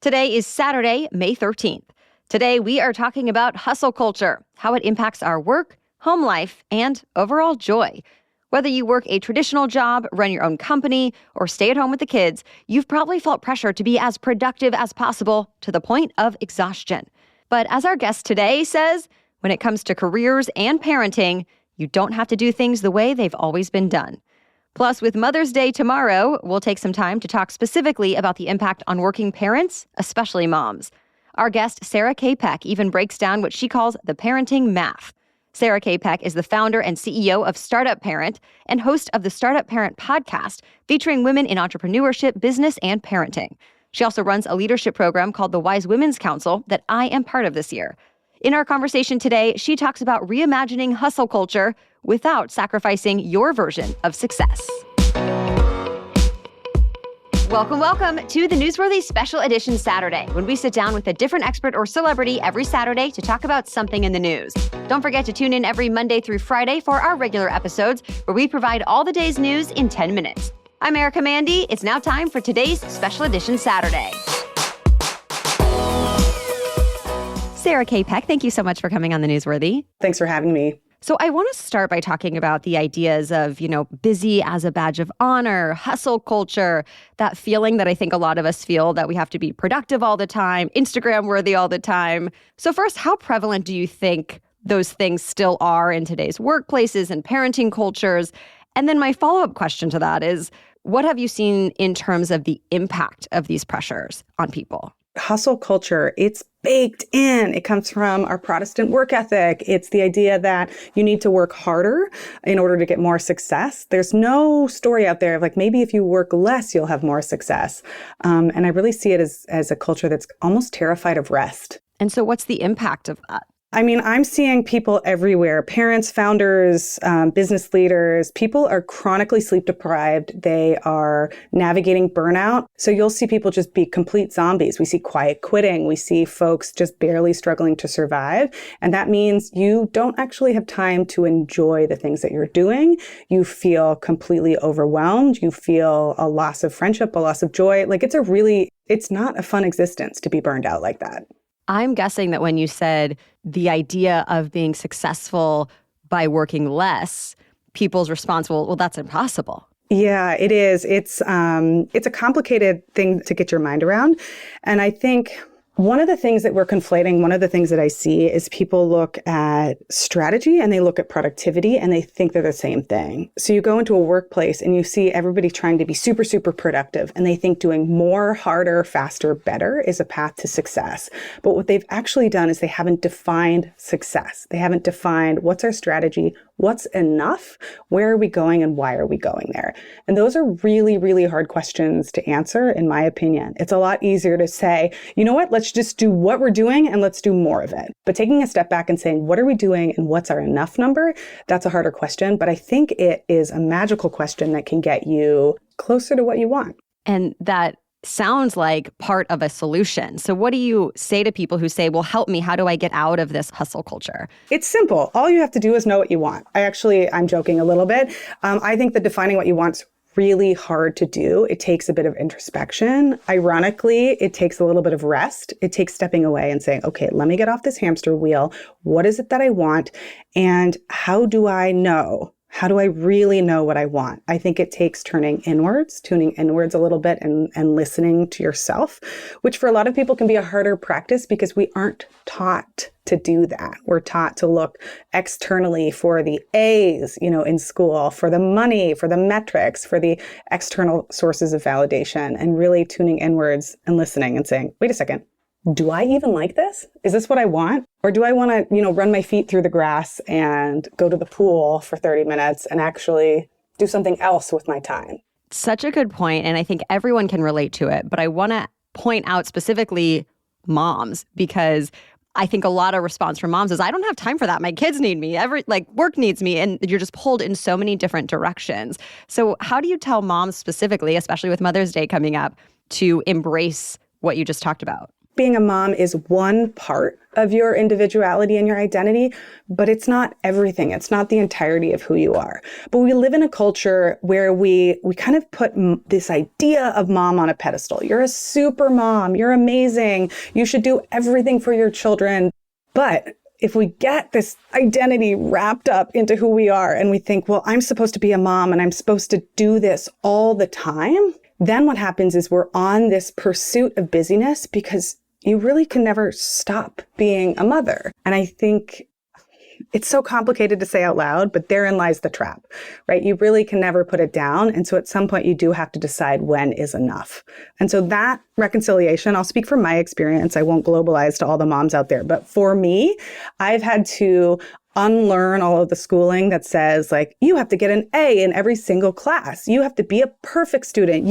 Today is Saturday, May 13th. Today, we are talking about hustle culture, how it impacts our work, home life, and overall joy. Whether you work a traditional job, run your own company, or stay at home with the kids, you've probably felt pressure to be as productive as possible to the point of exhaustion. But as our guest today says, when it comes to careers and parenting, you don't have to do things the way they've always been done. Plus, with Mother's Day tomorrow, we'll take some time to talk specifically about the impact on working parents, especially moms. Our guest, Sarah K Peck, even breaks down what she calls the parenting math. Sarah K Peck is the founder and CEO of Startup Parent and host of the Startup Parent podcast, featuring women in entrepreneurship, business, and parenting. She also runs a leadership program called the Wise Women's Council that I am part of this year. In our conversation today, she talks about reimagining hustle culture without sacrificing your version of success. Welcome to the Newsworthy Special Edition Saturday, when we sit down with a different expert or celebrity every Saturday to talk about something in the news. Don't forget to tune in every Monday through Friday for our regular episodes, where we provide all the day's news in 10 minutes. I'm Erica Mandy. It's now time for today's Special Edition Saturday. Sarah K Peck, thank you so much for coming on the Newsworthy. Thanks for having me. So I want to start by talking about the ideas of, busy as a badge of honor, hustle culture, that feeling that I think a lot of us feel that we have to be productive all the time, Instagram worthy all the time. So first, how prevalent do you think those things still are in today's workplaces and parenting cultures? And then my follow-up question to that is, what have you seen in terms of the impact of these pressures on people? Hustle culture, it's baked in. It comes from our Protestant work ethic. It's the idea that you need to work harder in order to get more success. There's no story out there of like, maybe if you work less, you'll have more success. And I really see it as a culture that's almost terrified of rest. And so what's the impact of that? I mean, I'm seeing people everywhere, parents, founders, business leaders. People are chronically sleep deprived. They are navigating burnout. So you'll see people just be complete zombies. We see quiet quitting. We see folks just barely struggling to survive. And that means you don't actually have time to enjoy the things that you're doing. You feel completely overwhelmed. You feel a loss of friendship, a loss of joy. Like it's not a fun existence to be burned out like that. I'm guessing that when you said the idea of being successful by working less, people's response, well, that's impossible. Yeah, it is. It's a complicated thing to get your mind around. And I think one of the things that we're conflating, one of the things that I see is people look at strategy and they look at productivity and they think they're the same thing. So you go into a workplace and you see everybody trying to be super, super productive and they think doing more, harder, faster, better is a path to success. But what they've actually done is they haven't defined success. They haven't defined what's our strategy, what's enough, where are we going, and why are we going there? And those are really, really hard questions to answer, in my opinion. It's a lot easier to say, you know what, let's just do what we're doing and let's do more of it. But taking a step back and saying, what are we doing and what's our enough number? That's a harder question, but I think it is a magical question that can get you closer to what you want. And that sounds like part of a solution. So what do you say to people who say, well, help me, how do I get out of this hustle culture? It's simple. All you have to do is know what you want. I'm joking a little bit. I think that defining what you want's really hard to do. It takes a bit of introspection. Ironically, it takes a little bit of rest. It takes stepping away and saying, okay, let me get off this hamster wheel. What is it that I want? And how do I know? How do I really know what I want? I think it takes tuning inwards a little bit and listening to yourself, which for a lot of people can be a harder practice because we aren't taught to do that. We're taught to look externally for the A's, in school, for the money, for the metrics, for the external sources of validation, and really tuning inwards and listening and saying, wait a second, do I even like this? Is this what I want? Or do I want to, run my feet through the grass and go to the pool for 30 minutes and actually do something else with my time? Such a good point, and I think everyone can relate to it. But I want to point out specifically moms, because I think a lot of response from moms is, I don't have time for that. My kids need me. Work needs me. And you're just pulled in so many different directions. So how do you tell moms specifically, especially with Mother's Day coming up, to embrace what you just talked about? Being a mom is one part of your individuality and your identity, but it's not everything. It's not the entirety of who you are. But we live in a culture where we kind of put this idea of mom on a pedestal. You're a super mom. You're amazing. You should do everything for your children. But if we get this identity wrapped up into who we are and we think, well, I'm supposed to be a mom and I'm supposed to do this all the time, then what happens is we're on this pursuit of busyness because you really can never stop being a mother. And I think it's so complicated to say out loud, but therein lies the trap, right? You really can never put it down. And so at some point you do have to decide when is enough. And so that reconciliation, I'll speak from my experience. I won't globalize to all the moms out there, but for me, I've had to unlearn all of the schooling that says like, you have to get an A in every single class. You have to be a perfect student.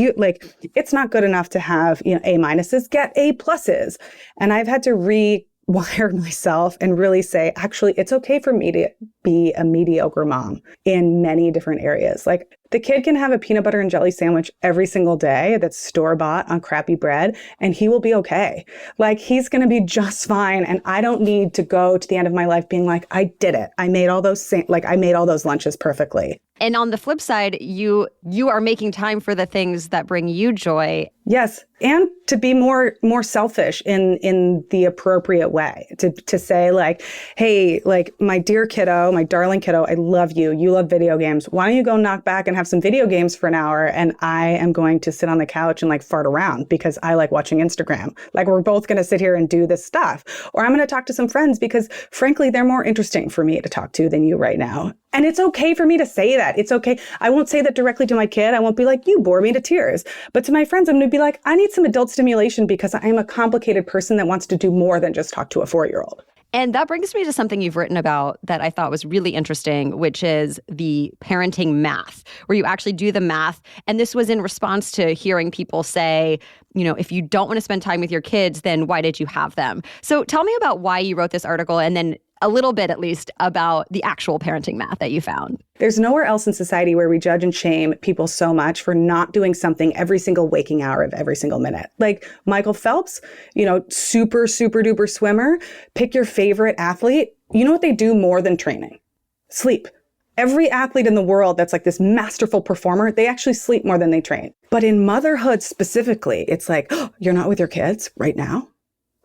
It's not good enough to have, A minuses, get A pluses. And I've had to rewire myself and really say, actually, it's okay for me to be a mediocre mom in many different areas. Like the kid can have a peanut butter and jelly sandwich every single day that's store-bought on crappy bread, and he will be okay. Like he's going to be just fine. And I don't need to go to the end of my life being like, I did it. I made all those lunches perfectly. And on the flip side, you are making time for the things that bring you joy. Yes. And to be more selfish in the appropriate way, to say like, hey, like my dear kiddo, my darling kiddo, I love you. You love video games. Why don't you go knock back and have some video games for an hour? And I am going to sit on the couch and like fart around because I like watching Instagram. Like we're both going to sit here and do this stuff. Or I'm going to talk to some friends because frankly, they're more interesting for me to talk to than you right now. And it's okay for me to say that. It's okay. I won't say that directly to my kid. I won't be like, you bore me to tears. But to my friends, I'm going to be like, I need some adult stimulation because I'm a complicated person that wants to do more than just talk to a 4-year-old. And that brings me to something you've written about that I thought was really interesting, which is the parenting math, where you actually do the math. And this was in response to hearing people say, if you don't want to spend time with your kids, then why did you have them? So tell me about why you wrote this article and then a little bit, at least, about the actual parenting math that you found. There's nowhere else in society where we judge and shame people so much for not doing something every single waking hour of every single minute. Like Michael Phelps, super, super duper swimmer. Pick your favorite athlete. You know what they do more than training? Sleep. Every athlete in the world that's like this masterful performer, they actually sleep more than they train. But in motherhood specifically, it's like, oh, you're not with your kids right now?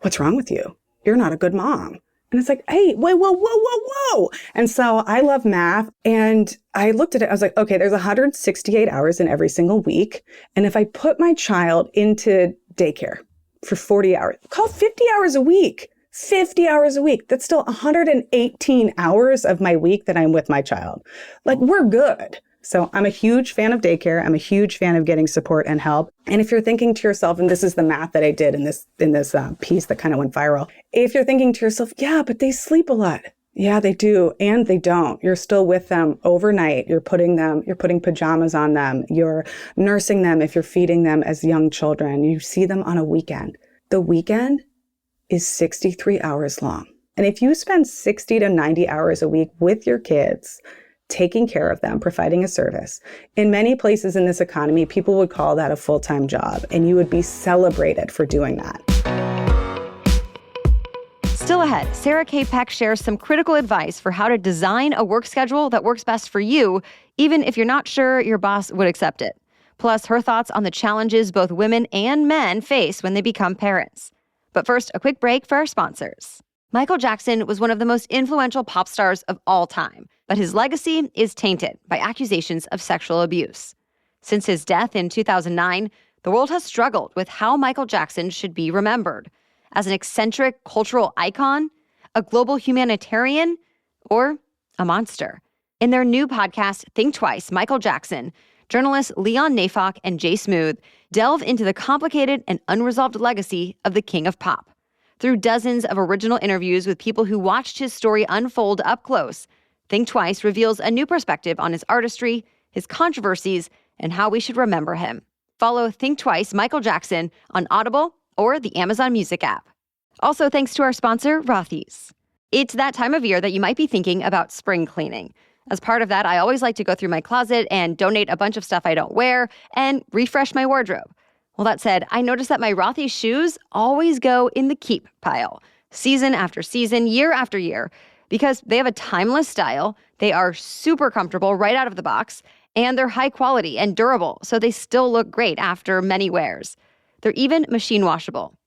What's wrong with you? You're not a good mom. And it's like, hey, whoa. And so I love math. And I looked at it. I was like, okay, there's 168 hours in every single week. And if I put my child into daycare for 40 hours, call 50 hours a week, 50 hours a week. That's still 118 hours of my week that I'm with my child. Like we're good. So I'm a huge fan of daycare. I'm a huge fan of getting support and help. And if you're thinking to yourself, and this is the math that I did in this piece that kind of went viral. If you're thinking to yourself, yeah, but they sleep a lot. Yeah, they do. And they don't. You're still with them overnight. You're putting pajamas on them. You're nursing them if you're feeding them as young children. You see them on a weekend. The weekend is 63 hours long. And if you spend 60 to 90 hours a week with your kids, taking care of them, providing a service. In many places in this economy, people would call that a full-time job, and you would be celebrated for doing that. Still ahead, Sarah K Peck shares some critical advice for how to design a work schedule that works best for you, even if you're not sure your boss would accept it. Plus, her thoughts on the challenges both women and men face when they become parents. But first, a quick break for our sponsors. Michael Jackson was one of the most influential pop stars of all time, but his legacy is tainted by accusations of sexual abuse. Since his death in 2009, the world has struggled with how Michael Jackson should be remembered. As an eccentric cultural icon, a global humanitarian, or a monster. In their new podcast, Think Twice, Michael Jackson, journalists Leon Neyfakh and Jay Smooth delve into the complicated and unresolved legacy of the King of Pop. Through dozens of original interviews with people who watched his story unfold up close, Think Twice reveals a new perspective on his artistry, his controversies, and how we should remember him. Follow Think Twice, Michael Jackson on Audible or the Amazon Music app. Also, thanks to our sponsor, Rothy's. It's that time of year that you might be thinking about spring cleaning. As part of that, I always like to go through my closet and donate a bunch of stuff I don't wear and refresh my wardrobe. Well, that said, I noticed that my Rothy's shoes always go in the keep pile, season after season, year after year, because they have a timeless style, they are super comfortable right out of the box, and they're high quality and durable, so they still look great after many wears. They're even machine washable.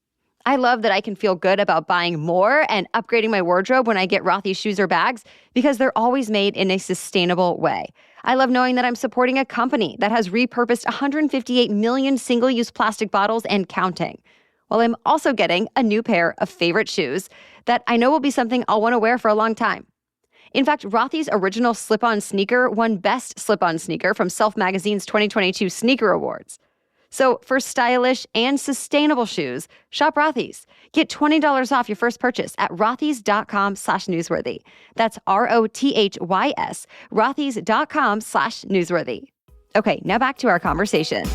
I love that I can feel good about buying more and upgrading my wardrobe when I get Rothy's shoes or bags because they're always made in a sustainable way. I love knowing that I'm supporting a company that has repurposed 158 million single-use plastic bottles and counting. While I'm also getting a new pair of favorite shoes that I know will be something I'll want to wear for a long time. In fact, Rothy's original slip-on sneaker won Best Slip-on Sneaker from Self Magazine's 2022 Sneaker Awards. So for stylish and sustainable shoes, shop Rothy's. Get $20 off your first purchase at rothys.com/newsworthy. That's ROTHYS, rothys.com/newsworthy. Okay, now back to our conversation.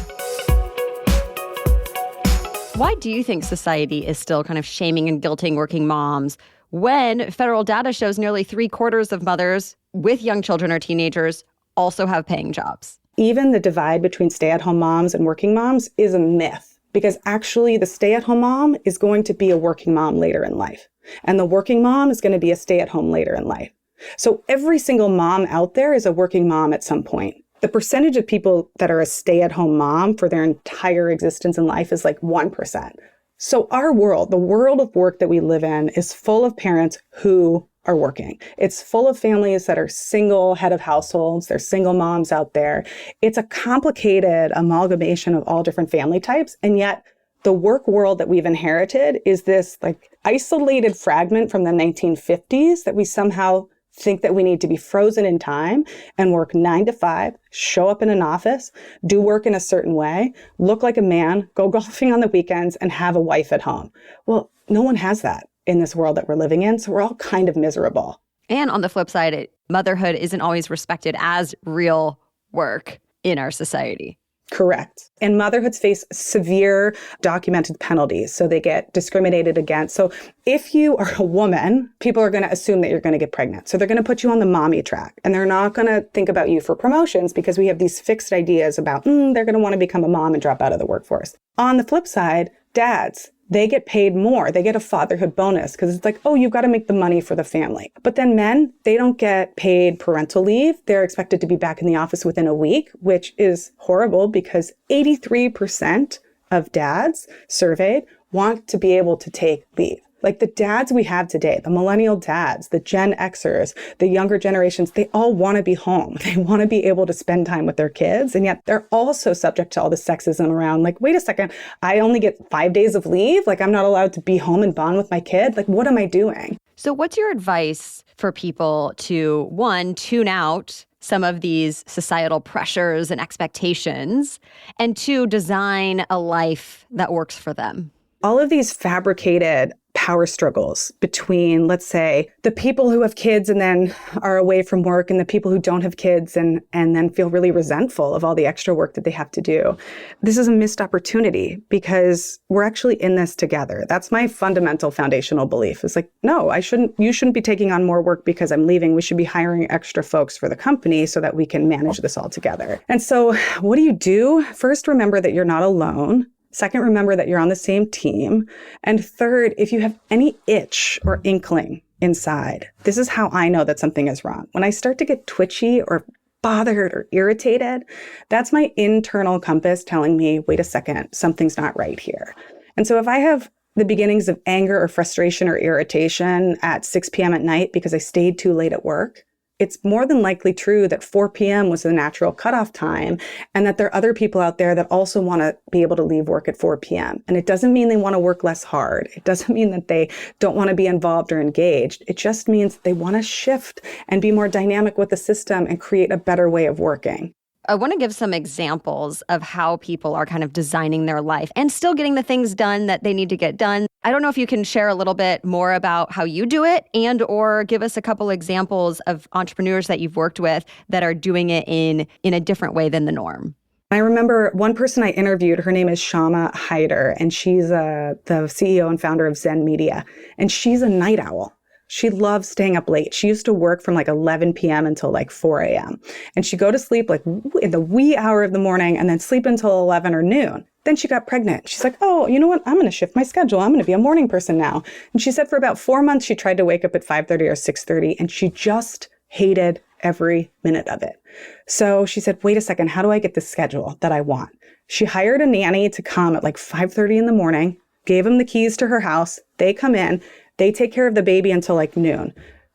Why do you think society is still kind of shaming and guilting working moms when federal data shows nearly 3/4 of mothers with young children or teenagers also have paying jobs? Even the divide between stay-at-home moms and working moms is a myth, because actually the stay-at-home mom is going to be a working mom later in life, and the working mom is going to be a stay-at-home later in life. So every single mom out there is a working mom at some point. The percentage of people that are a stay-at-home mom for their entire existence in life is like 1%. So our world, the world of work that we live in, is full of parents who are working. It's full of families that are single head of households. There's single moms out there. It's a complicated amalgamation of all different family types. And yet the work world that we've inherited is this like isolated fragment from the 1950s that we somehow think that we need to be frozen in time and work 9 to 5, show up in an office, do work in a certain way, look like a man, go golfing on the weekends, and have a wife at home. Well, no one has that in this world that we're living in, so we're all kind of miserable. And on the flip side, motherhood isn't always respected as real work in our society. Correct. And motherhoods face severe documented penalties, so they get discriminated against. So if you are a woman, people are going to assume that you're going to get pregnant. So they're going to put you on the mommy track, and they're not going to think about you for promotions because we have these fixed ideas about they're going to want to become a mom and drop out of the workforce. On the flip side, dads, they get paid more. They get a fatherhood bonus because it's like, oh, you've got to make the money for the family. But then men, they don't get paid parental leave. They're expected to be back in the office within a week, which is horrible because 83% of dads surveyed want to be able to take leave. Like the dads we have today, the millennial dads, the Gen Xers, the younger generations, they all want to be home. They want to be able to spend time with their kids. And yet they're also subject to all the sexism around like, wait a second, I only get 5 days of leave. Like I'm not allowed to be home and bond with my kid. Like, what am I doing? So what's your advice for people to, one, tune out some of these societal pressures and expectations, and two, design a life that works for them? All of these fabricated power struggles between, let's say, the people who have kids and then are away from work and the people who don't have kids and then feel really resentful of all the extra work that they have to do. This is a missed opportunity because we're actually in this together. That's my fundamental foundational belief. It's like, no, you shouldn't be taking on more work because I'm leaving. We should be hiring extra folks for the company so that we can manage this all together. And so what do? First, remember that you're not alone. Second, remember that you're on the same team. And third, if you have any itch or inkling inside, this is how I know that something is wrong. When I start to get twitchy or bothered or irritated, that's my internal compass telling me, wait a second, something's not right here. And so if I have the beginnings of anger or frustration or irritation at 6 p.m. at night because I stayed too late at work, it's more than likely true that 4 p.m. was the natural cutoff time and that there are other people out there that also want to be able to leave work at 4 p.m. And it doesn't mean they want to work less hard. It doesn't mean that they don't want to be involved or engaged. It just means they want to shift and be more dynamic with the system and create a better way of working. I want to give some examples of how people are kind of designing their life and still getting the things done that they need to get done. I don't know if you can share a little bit more about how you do it and or give us a couple examples of entrepreneurs that you've worked with that are doing it in a different way than the norm. I remember one person I interviewed, her name is Shama Haider, and she's the CEO and founder of Zen Media, and she's a night owl. She loves staying up late. She used to work from like 11 p.m. until like 4 a.m. And she'd go to sleep like in the wee hour of the morning and then sleep until 11 or noon. Then she got pregnant. She's like, oh, you know what? I'm going to shift my schedule. I'm going to be a morning person now. And she said for about 4 months, she tried to wake up at 5:30 or 6:30, and she just hated every minute of it. So she said, wait a second, how do I get the schedule that I want? She hired a nanny to come at like 5:30 in the morning, gave them the keys to her house. They come in, they take care of the baby until like noon.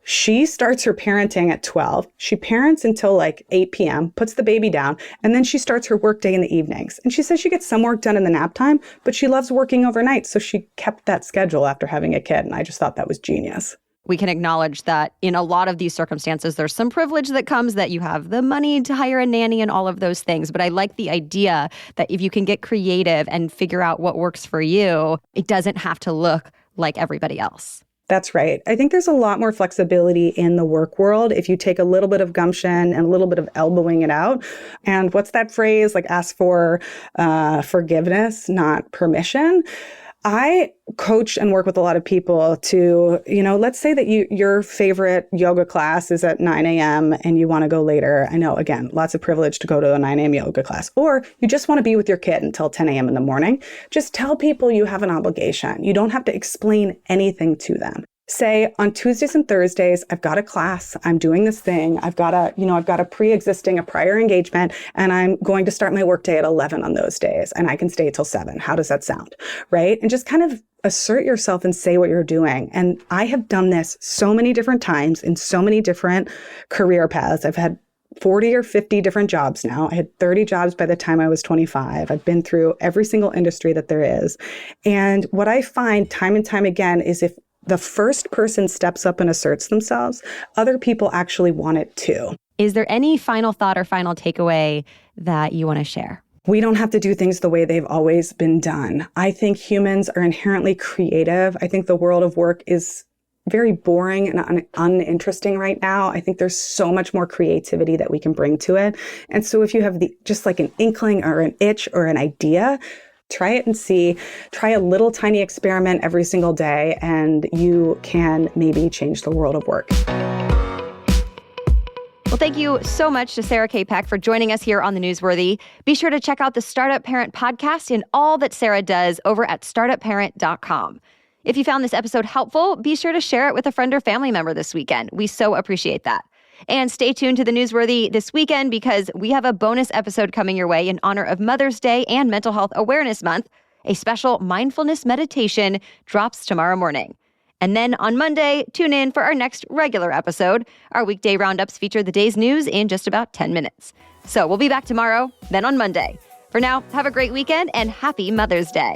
She starts her parenting at 12. She parents until like 8 p.m., puts the baby down, and then she starts her work day in the evenings. And she says she gets some work done in the nap time, but she loves working overnight. So she kept that schedule after having a kid. And I just thought that was genius. We can acknowledge that in a lot of these circumstances, there's some privilege that comes that you have the money to hire a nanny and all of those things. But I like the idea that if you can get creative and figure out what works for you, it doesn't have to look like everybody else. That's right. I think there's a lot more flexibility in the work world if you take a little bit of gumption and a little bit of elbowing it out. And what's that phrase? Like ask for forgiveness, not permission. I coach and work with a lot of people to, let's say that your favorite yoga class is at 9 a.m. and you want to go later. I know, again, lots of privilege to go to a 9 a.m. yoga class. Or you just want to be with your kid until 10 a.m. in the morning. Just tell people you have an obligation. You don't have to explain anything to them. Say on Tuesdays and Thursdays, I've got a class, I'm doing this thing, I've got a pre-existing, a prior engagement, and I'm going to start my workday at 11 on those days, and I can stay till 7. How does that sound? Right? And just kind of assert yourself and say what you're doing. And I have done this so many different times in so many different career paths. I've had 40 or 50 different jobs now. I had 30 jobs by the time I was 25. I've been through every single industry that there is. And what I find time and time again is if the first person steps up and asserts themselves, other people actually want it too. Is there any final thought or final takeaway that you want to share? We don't have to do things the way they've always been done. I think humans are inherently creative. I think the world of work is very boring and uninteresting right now. I think there's so much more creativity that we can bring to it. And so if you have just like an inkling or an itch or an idea, try it and see. Try a little tiny experiment every single day, and you can maybe change the world of work. Well, thank you so much to Sarah K Peck for joining us here on The Newsworthy. Be sure to check out the Startup Parent podcast and all that Sarah does over at startupparent.com. If you found this episode helpful, be sure to share it with a friend or family member this weekend. We so appreciate that. And stay tuned to The Newsworthy this weekend because we have a bonus episode coming your way in honor of Mother's Day and Mental Health Awareness Month. A special mindfulness meditation drops tomorrow morning. And then on Monday, tune in for our next regular episode. Our weekday roundups feature the day's news in just about 10 minutes. So we'll be back tomorrow, then on Monday. For now, have a great weekend and happy Mother's Day.